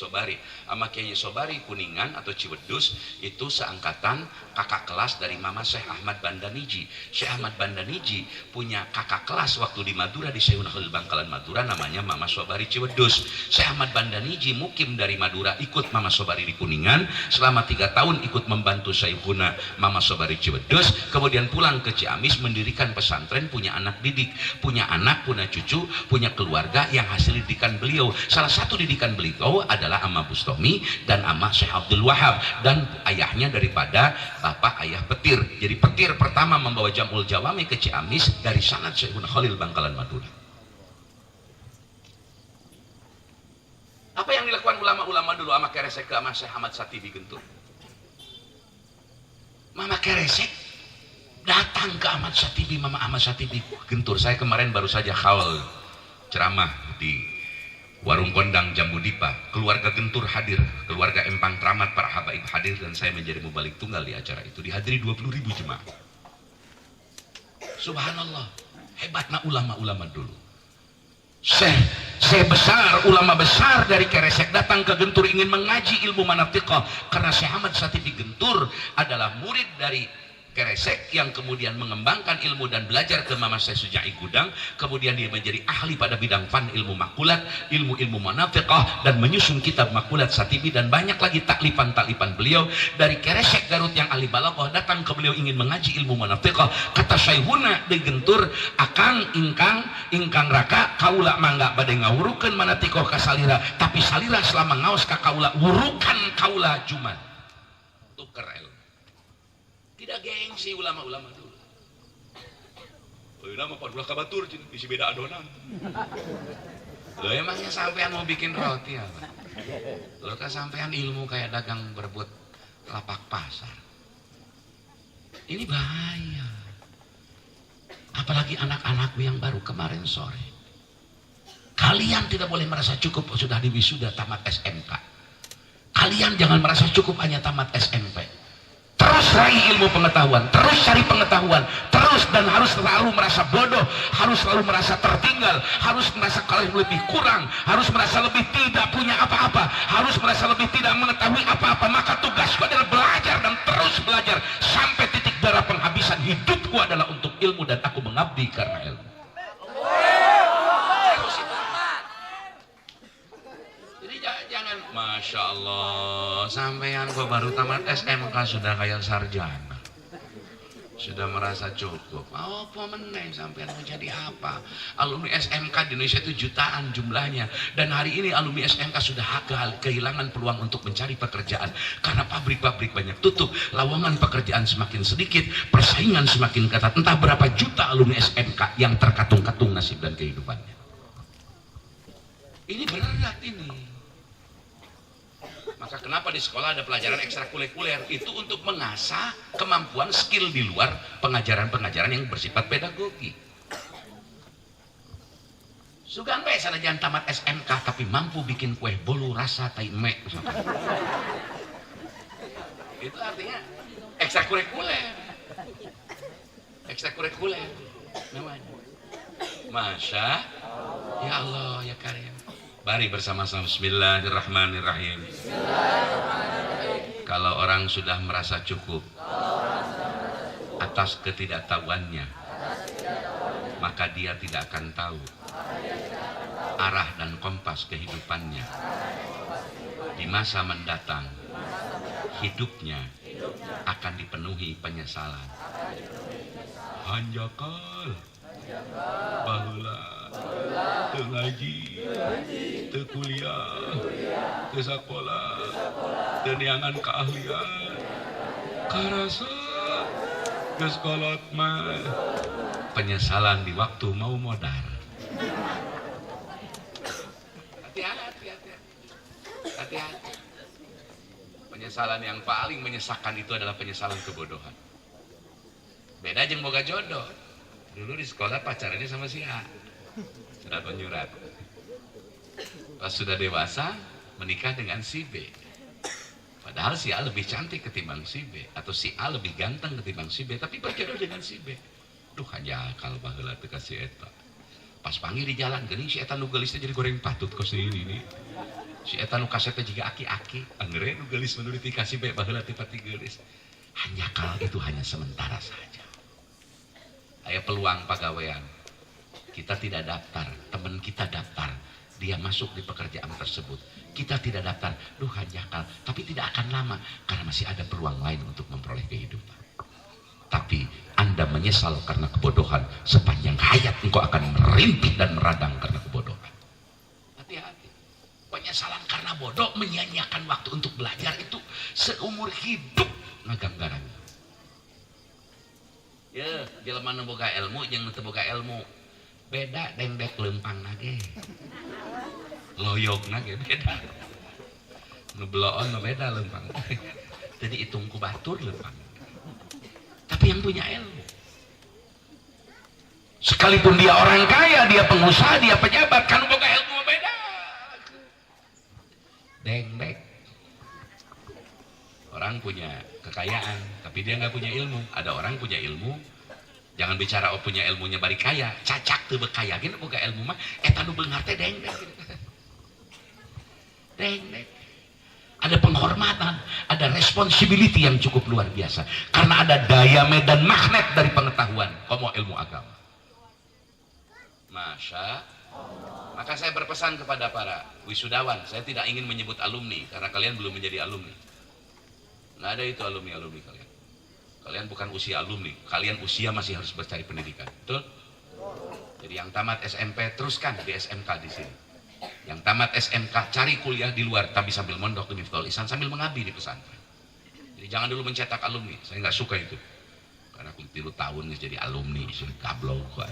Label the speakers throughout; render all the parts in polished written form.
Speaker 1: Sobari. Sama Kiai Sobari Kuningan atau Ciwedus itu seangkatan kakak kelas dari Mama Syekh Ahmad Bandaniji. Syekh Ahmad Bandaniji punya kakak kelas waktu di Madura, di Syekhunahul Bangkalan Madura, namanya Mama Sobari Ciwedus. Syekh Ahmad Bandaniji mukim dari Madura, ikut Mama Sobari di Kuningan selama 3 tahun, ikut membantu Syekhuna Mama Sobari Ciwedus, kemudian pulang ke Ciamis mendirikan pesantren, punya anak didik, punya anak, punya cucu, punya keluarga yang hasil didikan beliau. Salah satu didikan beliau adalah Amma Bustomi dan Amma Syekh Abdul Wahab, dan ayahnya daripada bapak ayah Petir. Jadi Petir pertama membawa Jamul Jawami ke Ciamis dari sanad Syekhuna Khalil Bangkalan Madura. Apa yang dilakukan ulama-ulama dulu sama Keresek ke sama Syekh Ahmad Satibi Gentur? Mama Keresek datang ke Ahmad Satibi, Mama Ahmad Satibi Gentur. Saya kemarin baru saja khawal ceramah di Warung Kondang Jambu Dipa, keluarga Gentur hadir, keluarga Empang Tramat, para habaib hadir, dan saya menjadi mubalik tunggal di acara itu. Dihadiri 20.000 jemaah. Subhanallah, hebatnya ulama-ulama dulu. Syekh besar, ulama besar dari Keresek datang ke Gentur ingin mengaji ilmu manatiqah, karena Syekh Ahmad Satibi Gentur adalah murid dari Keresek yang kemudian mengembangkan ilmu dan belajar ke Mama Syekh Sujai Gudang, kemudian dia menjadi ahli pada bidang fan ilmu makulat, ilmu-ilmu manatiqah, dan menyusun kitab makulat Satibi dan banyak lagi taklifan-taklifan beliau. Dari Keresek Garut yang ahli balaghah datang ke beliau ingin mengaji ilmu manatiqah. Kata Syekhuna di Gentur, akang ingkang raka kaula mangga bade ngawurukeun manatiqah ka salira, tapi salira selama ngaos ka kaula wurukan kaula cuman tuker ilmu. Tidak gengsi ulama-ulama dulu. Oh, nama Pak Dua Kabatur isi beda adonan. Lo emangnya sampean mau bikin roti apa? Lo kan sampean ilmu kayak dagang berebut lapak pasar. Ini bahaya. Apalagi anak-anakku yang baru kemarin sore. Kalian tidak boleh merasa cukup sudah diwisuda tamat SMK. Kalian jangan merasa cukup hanya tamat SMP. Terus raih ilmu pengetahuan, terus cari pengetahuan, terus, dan harus selalu merasa bodoh, harus selalu merasa tertinggal, harus merasa kalau lebih kurang, harus merasa lebih tidak punya apa-apa, harus merasa lebih tidak mengetahui apa-apa. Maka tugasku adalah belajar dan terus belajar sampai titik darah penghabisan. Hidupku adalah untuk ilmu dan aku mengabdi karena ilmu. Masya Allah, sampean kok baru tamat SMK sudah kayak sarjana, sudah merasa cukup. Apa meneng sampean mau jadi apa? Alumni SMK di Indonesia itu jutaan jumlahnya, dan hari ini alumni SMK sudah kehilangan peluang untuk mencari pekerjaan karena pabrik-pabrik banyak tutup, lowongan pekerjaan semakin sedikit, persaingan semakin ketat. Entah berapa juta alumni SMK yang terkatung-katung nasib dan kehidupannya. Ini berat ini. Maka kenapa di sekolah ada pelajaran ekstrakurikuler? Itu untuk mengasah kemampuan skill di luar pengajaran-pengajaran yang bersifat pedagogi. Sugan bae sanajan tamat SMK tapi mampu bikin kue bolu rasa tai mek. Itu artinya ekstrakurikuler. Ekstrakurikuler namanya. Masya ya Allah ya Karim. Mari bersama-sama Bismillahirrahmanirrahim. Kalau orang sudah merasa cukup atas ketidaktahuannya, maka dia tidak akan tahu arah dan kompas kehidupannya. Di masa mendatang, hidupnya akan dipenuhi penyesalan. Hanjakal baheula teu ngaji, teu kuliah, teu sakola, teu neangan keahlian, karasa geus kolot mah. Penyesalan di waktu mau modar. Hati-hati. Penyesalan yang paling menyesakan itu adalah penyesalan kebodohan. Beda jeung boga jodoh. Dulu di sekolah pacarannya sama si A, surat menyurat. Pas sudah dewasa menikah dengan si B. Padahal si A lebih cantik ketimbang si B, atau si A lebih ganteng ketimbang si B, tapi berjodoh dengan si B. Duh hanya kalau baheula teu ka si eta. Pas panggil di jalan geuning si eta nu geulis jadi goreng patut kos ini nih. Si eta nu kasetna jiga aki-aki, angere nu geulis menurut dikasih bae baheula ti pati geulis. Hanjakal itu hanya sementara saja. Aya peluang pagawean. Kita tidak daftar, teman kita daftar, dia masuk di pekerjaan tersebut. Kita tidak daftar, duh hanjakal, tapi tidak akan lama karena masih ada peluang lain untuk memperoleh kehidupan. Tapi Anda menyesal karena kebodohan, sepanjang hayat engkau akan merintih dan meradang karena kebodohan. Hati-hati. Penyesalan karena bodoh menyia-nyiakan waktu untuk belajar itu seumur hidup ngaganggaran. Ya, jelema nu boga ilmu jeung teu boga ilmu beda dendek leumpang nage. Loyog nage beda. Nu beloon beda leumpang. Jadi hitung ku batur leumpang. Tapi yang punya ilmu, sekalipun dia orang kaya, dia pengusaha, dia pejabat, kan boga ilmu beda. Deng-deng. Orang punya kekayaan, tapi dia nggak punya ilmu. Ada orang punya ilmu, jangan bicara punya ilmunya bari kaya, cacak tuh bekaya, gini boga ilmu mah, eta nu beunghar teh deng-deng. Deng-deng. Ada penghormatan, ada responsibility yang cukup luar biasa. Karena ada daya medan magnet dari pengetahuan, komo ilmu agama. Masya Allah. Maka saya berpesan kepada para wisudawan, saya tidak ingin menyebut alumni, karena kalian belum menjadi alumni. Nggak ada itu alumni-alumni kalian. Kalian bukan usia alumni, kalian usia masih harus mencari pendidikan. Betul? Jadi yang tamat SMP, teruskan di SMK di sini. Yang tamat SMK cari kuliah di luar tapi sambil mondok di Miftahul Ihsan sambil mengabdi di pesantren. Jadi jangan dulu mencetak alumni, saya nggak suka itu. Karena aku 3 tahun nih jadi alumni, sudah gablok kok.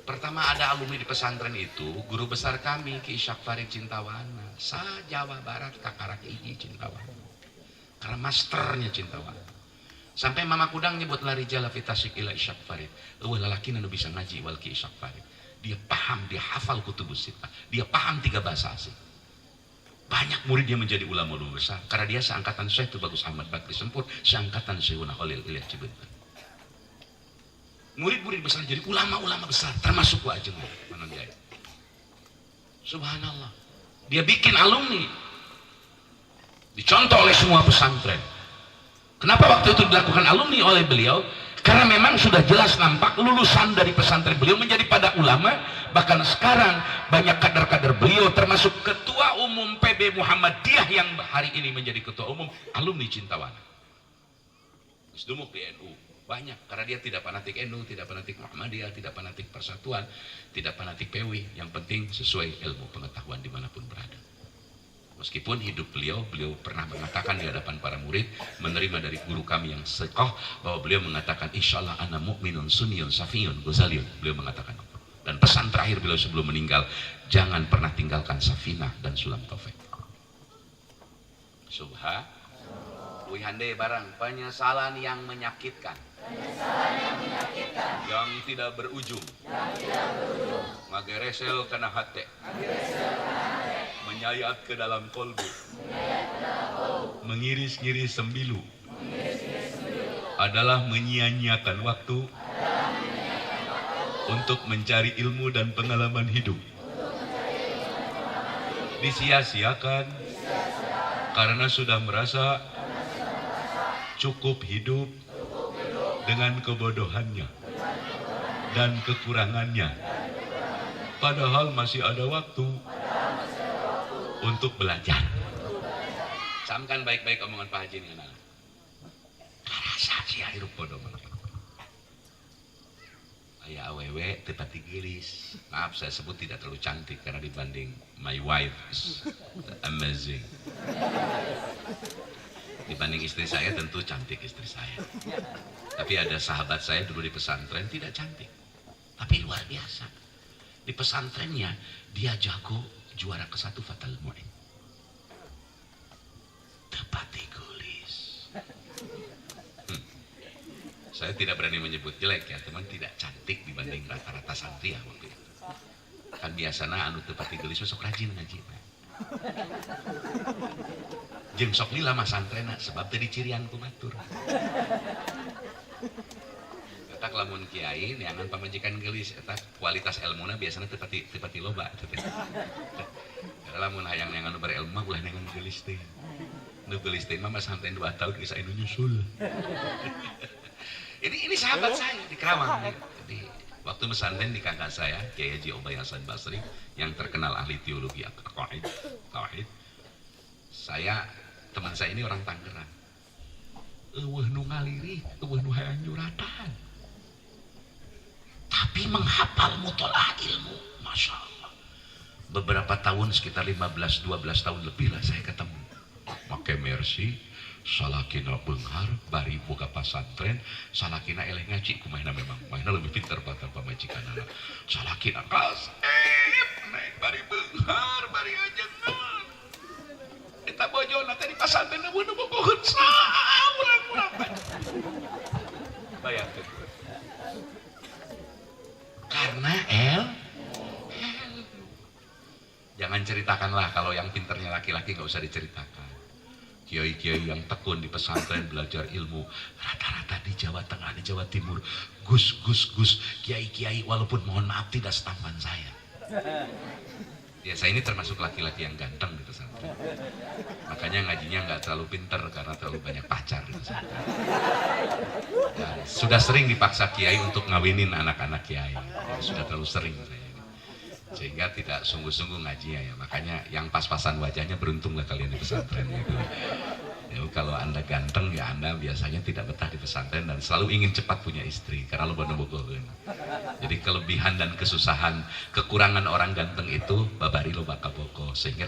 Speaker 1: Pertama ada alumni di pesantren itu, guru besar kami Ki Ishaq Farid Cintawana, sa Jawa Barat Kakarak Iji Cintawana. Karena masternya Cintawana. Sampai Mama Kudang nyebut lari jala fitasik ila Ishaq Farid. Eueuh lalaki nu bisa ngaji wal Ki Ishaq Farid. Dia paham, dia hafal kutubus sittah. Dia paham 3 bahasa asing. Banyak murid dia menjadi ulama besar karena dia seangkatan Syekh Bagus Ahmad Bakri Sempur, seangkatan Syekhuna Khalil Ilyas Cibentan. Murid-murid besar jadi ulama-ulama besar, termasuk Wa Ajeng Manon Jaya. Subhanallah. Dia bikin alumni. Dicontoh oleh semua pesantren. Kenapa waktu itu dilakukan alumni oleh beliau? Karena memang sudah jelas nampak lulusan dari pesantren beliau menjadi pada ulama. Bahkan sekarang banyak kader-kader beliau termasuk Ketua Umum PB Muhammadiyah yang hari ini menjadi Ketua Umum alumni Cintawana. Dumuk di NU. Banyak, karena dia tidak fanatik NU, tidak fanatik Muhammadiyah, tidak fanatik Persatuan, tidak fanatik PW. Yang penting sesuai ilmu pengetahuan dimanapun berada. Meskipun hidup beliau pernah mengatakan di hadapan para murid, menerima dari guru kami yang sekoh, bahwa beliau mengatakan, insyaallah ana mu'minun sunniyun safiyun ghazaliyun. Beliau mengatakan, dan pesan terakhir beliau sebelum meninggal, jangan pernah tinggalkan safinah dan sulam taufik. Subha, wihande barang penyesalan yang menyakitkan, yang tidak berujung, mageresel kana hate, menyayat ke dalam kolbu, mengiris-ngiris sembilu, adalah menyia-nyiakan waktu untuk mencari ilmu dan pengalaman hidup. Disia-siakan karena sudah merasa cukup hidup dengan kebodohannya dan kekurangannya. Padahal masih ada waktu untuk belajar. Camkan baik-baik omongan Pak Haji dengan anak. Karasa sih hirup bodoh banget. Ayah awewe tepati gelis. Maaf saya sebut tidak terlalu cantik karena dibanding my wife is amazing. Dibanding istri saya tentu cantik istri saya. Tapi ada sahabat saya dulu di pesantren tidak cantik, tapi luar biasa. Di pesantrennya dia jago, juara ke-1 Fatal Mu'in. Tepati gelis. Saya tidak berani menyebut jelek ya, teman, tidak cantik dibanding rata-rata santri ya waktu itu. Kan biasanya anu tepati gelis sok rajin ngaji. Jeung sok lila mah santrena sebab teu dicirian ku batur. Eta lamun kiai neangan pamajikan geulis eta kualitas ilmuna biasana teu pati loba eta teh. Lamun hayang neangan nu berilmu mah ulah neangan geulis teh. Nu geulis teh mah santai 2 tahun geus aya nu nyusul. Ini sahabat saya di Kerawang. Jadi waktu pesantren di kakak saya Kiai Haji Obay Hasan Basri yang terkenal ahli teologi tauhid. Saya teman saya ini orang Tangerang. Eueuh nu ngalirih, eueuh nu hayang nyuratan. Tapi menghafal mutolaah ilmu, masya Allah. Beberapa tahun sekitar 15-12 tahun lebih lah saya ketemu. Make mercy, salakina beunghar, bari boga pasantren, salakina eleh ngaji, kumaha memang, kumaha lebih pintar batal pamajikanana. Salakina kasep, naik bari beunghar, bari ajengan. Eta bojona teh di pasantren nu bogoheun saurang-urang. Bayangkeun. Karena jangan ceritakanlah kalau yang pinternya laki-laki nggak usah diceritakan. Kiai-kiai yang tekun di pesantren belajar ilmu rata-rata di Jawa Tengah, di Jawa Timur, gus kiai-kiai walaupun mohon maaf tidak setampan saya. Ya saya ini termasuk laki-laki yang ganteng di pesantren. Makanya ngajinya nggak terlalu pinter karena terlalu banyak pacar di pesantren. Dan sudah sering dipaksa kiai untuk ngawinin anak-anak kiai. Ya, sudah terlalu sering saya. Sehingga tidak sungguh-sungguh ngajinya ya. Makanya yang pas-pasan wajahnya beruntunglah kalian di pesantren gitu. Ya, kalau Anda ganteng ya Anda biasanya tidak betah di pesantren dan selalu ingin cepat punya istri karena lo bodoh-bodoh. Jadi kelebihan dan kesusahan, kekurangan orang ganteng itu babari lo bakaboko sehingga